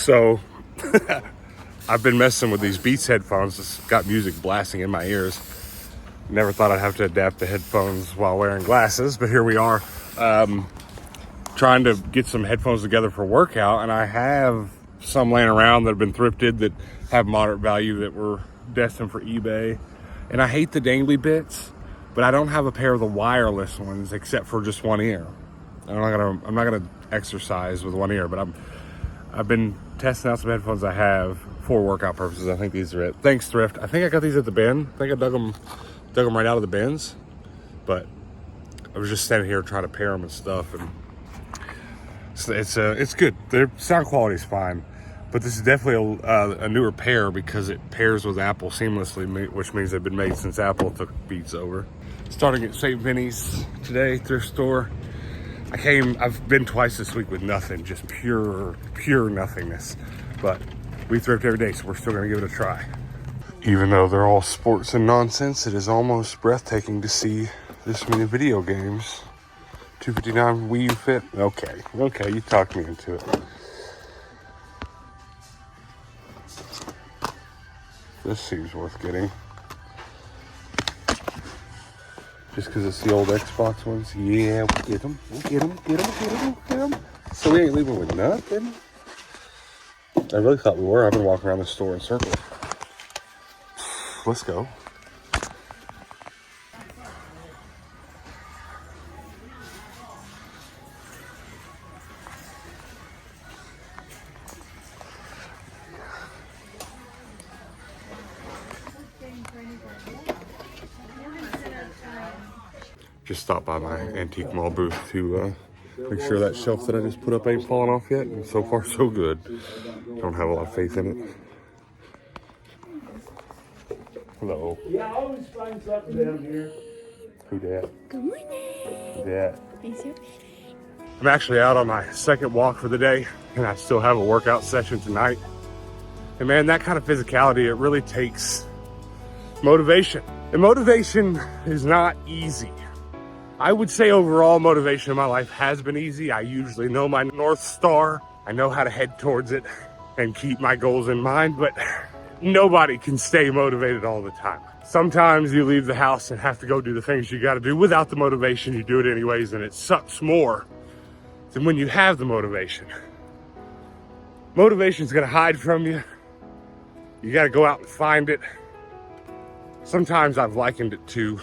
So I've been messing with these Beats headphones. It's got music blasting in my ears. Never thought I'd have to adapt the headphones while wearing glasses, but here we are, trying to get some headphones together for workout. And I have some laying around that have been thrifted that have moderate value that were destined for eBay. And I hate the dangly bits, but I don't have a pair of the wireless ones except for just one ear. I'm not gonna exercise with one ear, but I've been testing out some headphones I have for workout purposes. I think these are it. Thanks, Thrift. I think I got these at the bin. I think I dug them right out of the bins, but I was just standing here trying to pair them and stuff, and it's good. Their sound quality is fine, but this is definitely a newer pair because it pairs with Apple seamlessly, which means they've been made since Apple took Beats over. Starting at St. Vinny's today, thrift store. I've been twice this week with nothing, just pure nothingness. But we thrift every day, so we're still gonna give it a try. Even though they're all sports and nonsense, it is almost breathtaking to see this many video games. 259 Wii U Fit. Okay, you talked me into it. This seems worth getting. Just because it's the old Xbox ones. Yeah, we'll get them. So we ain't leaving with nothing. I really thought we were. I've been walking around the store in circles. Let's go. Just stopped by my antique mall booth to make sure that shelf that I just put up ain't falling off yet. And so far, so good. Don't have a lot of faith in it. Hello. Yeah, I always find something down here. Who dat? Good morning. Who dat? Is your I'm actually out on my second walk for the day, and I still have a workout session tonight. And man, that kind of physicality, it really takes motivation. And motivation is not easy. I would say overall motivation in my life has been easy. I usually know my North Star. I know how to head towards it and keep my goals in mind, but nobody can stay motivated all the time. Sometimes you leave the house and have to go do the things you gotta do without the motivation. You do it anyways, and it sucks more than when you have the motivation. Motivation's gonna hide from you. You gotta go out and find it. Sometimes I've likened it to,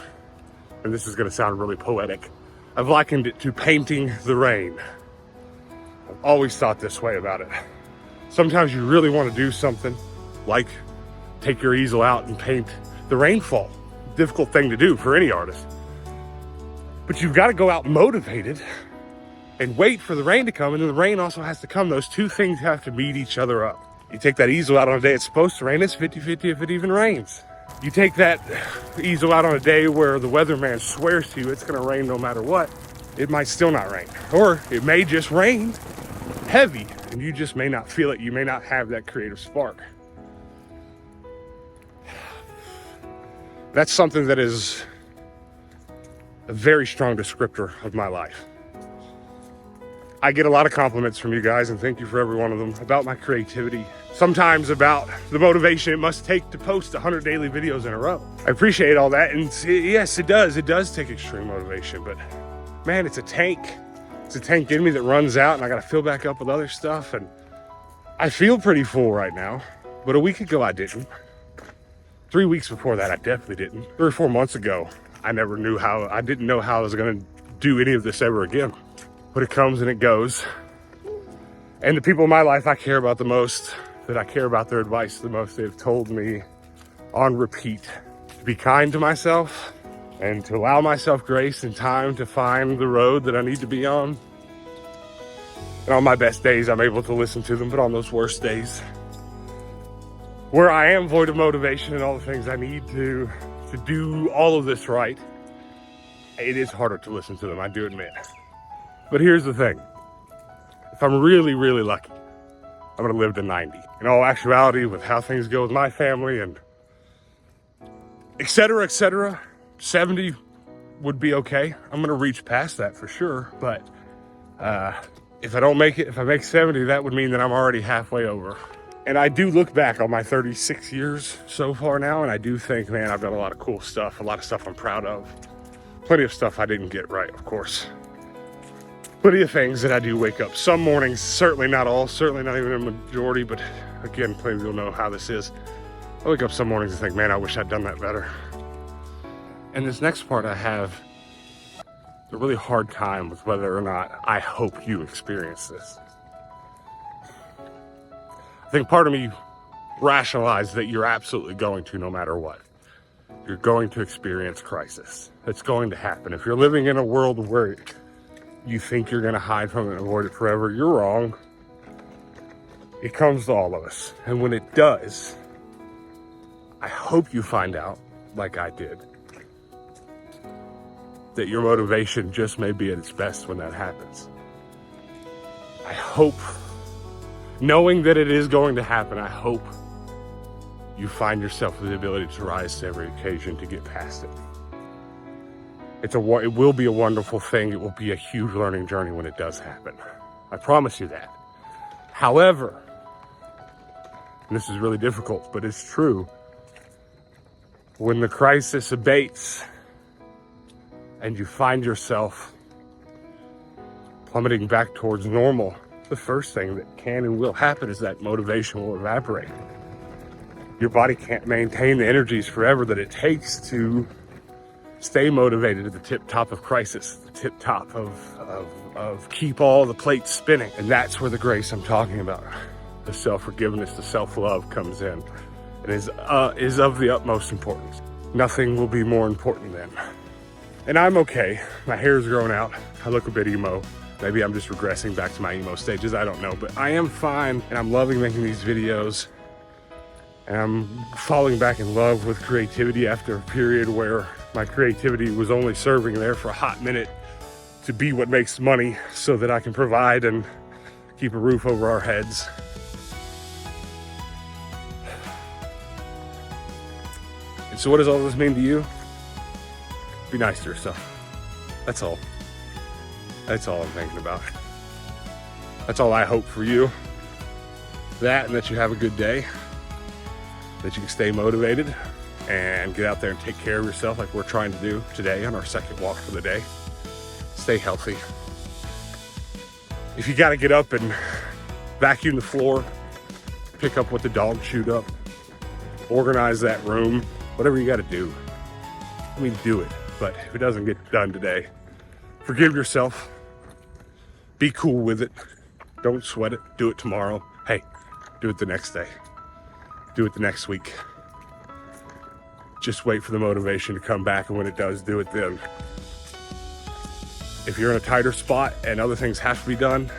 and this is gonna sound really poetic, I've likened it to painting the rain. I've always thought this way about it. Sometimes you really wanna do something, like take your easel out and paint the rainfall. Difficult thing to do for any artist. But you've gotta go out motivated and wait for the rain to come, and then the rain also has to come. Those two things have to meet each other up. You take that easel out on a day it's supposed to rain, it's 50-50 if it even rains. You take that easel out on a day where the weatherman swears to you it's gonna rain no matter what, it might still not rain. Or it may just rain heavy and you just may not feel it. You may not have that creative spark. That's something that is a very strong descriptor of my life. I get a lot of compliments from you guys, and thank you for every one of them, about my creativity. Sometimes about the motivation it must take to post 100 daily videos in a row. I appreciate all that, and yes, it does. It does take extreme motivation, but man, it's a tank. It's a tank in me that runs out, and I gotta fill back up with other stuff, and I feel pretty full right now, but a week ago I didn't. 3 weeks before that, I definitely didn't. 3 or 4 months ago, I didn't know how I was gonna do any of this ever again. But it comes and it goes. And the people in my life I care about the most, that I care about their advice the most, they've told me on repeat to be kind to myself and to allow myself grace and time to find the road that I need to be on. And on my best days, I'm able to listen to them, but on those worst days, where I am void of motivation and all the things I need to do all of this right, it is harder to listen to them, I do admit. But here's the thing. If I'm really, really lucky, I'm gonna live to 90. In all actuality, with how things go with my family and et cetera, 70 would be okay. I'm gonna reach past that for sure. But If I don't make it, if I make 70, that would mean that I'm already halfway over. And I do look back on my 36 years so far now, and I do think, man, I've done a lot of cool stuff, a lot of stuff I'm proud of. Plenty of stuff I didn't get right, of course. Plenty of things that I do wake up some mornings, certainly not all, certainly not even a majority, but again, plenty of people know how this is. I wake up some mornings and think, man, I wish I'd done that better. And this next part, I have a really hard time with whether or not I hope you experience this. I think part of me rationalized that you're absolutely going to, no matter what. You're going to experience crisis. It's going to happen. If you're living in a world where you think you're going to hide from it and avoid it forever, you're wrong. It comes to all of us. And when it does, I hope you find out, like I did, that your motivation just may be at its best when that happens. I hope, knowing that it is going to happen, I hope you find yourself with the ability to rise to every occasion to get past it. It will be a wonderful thing. It will be a huge learning journey when it does happen. I promise you that. However, and this is really difficult, but it's true, when the crisis abates and you find yourself plummeting back towards normal, the first thing that can and will happen is that motivation will evaporate. Your body can't maintain the energies forever that it takes to stay motivated at the tip top of crisis, the tip top of keep all the plates spinning. And that's where the grace I'm talking about, the self-forgiveness, the self-love comes in. It is of the utmost importance. Nothing will be more important then. And I'm okay. My hair's growing out. I look a bit emo. Maybe I'm just regressing back to my emo stages. I don't know, but I am fine, and I'm loving making these videos. And I'm falling back in love with creativity after a period where my creativity was only serving there for a hot minute to be what makes money so that I can provide and keep a roof over our heads. And so what does all this mean to you? Be nice to yourself. That's all. That's all I'm thinking about. That's all I hope for you. That, and that you have a good day. That you can stay motivated and get out there and take care of yourself like we're trying to do today on our second walk for the day. Stay healthy. If you gotta get up and vacuum the floor, pick up what the dog chewed up, organize that room, whatever you gotta do, I mean, do it. But if it doesn't get done today, forgive yourself. Be cool with it. Don't sweat it. Do it tomorrow. Hey, do it the next day. Do it the next week. Just wait for the motivation to come back, and when it does, do it then. If you're in a tighter spot and other things have to be done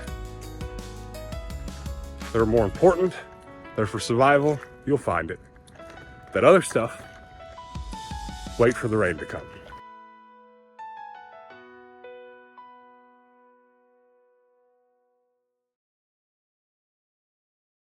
that are more important, that are for survival, you'll find it. That other stuff, wait for the rain to come.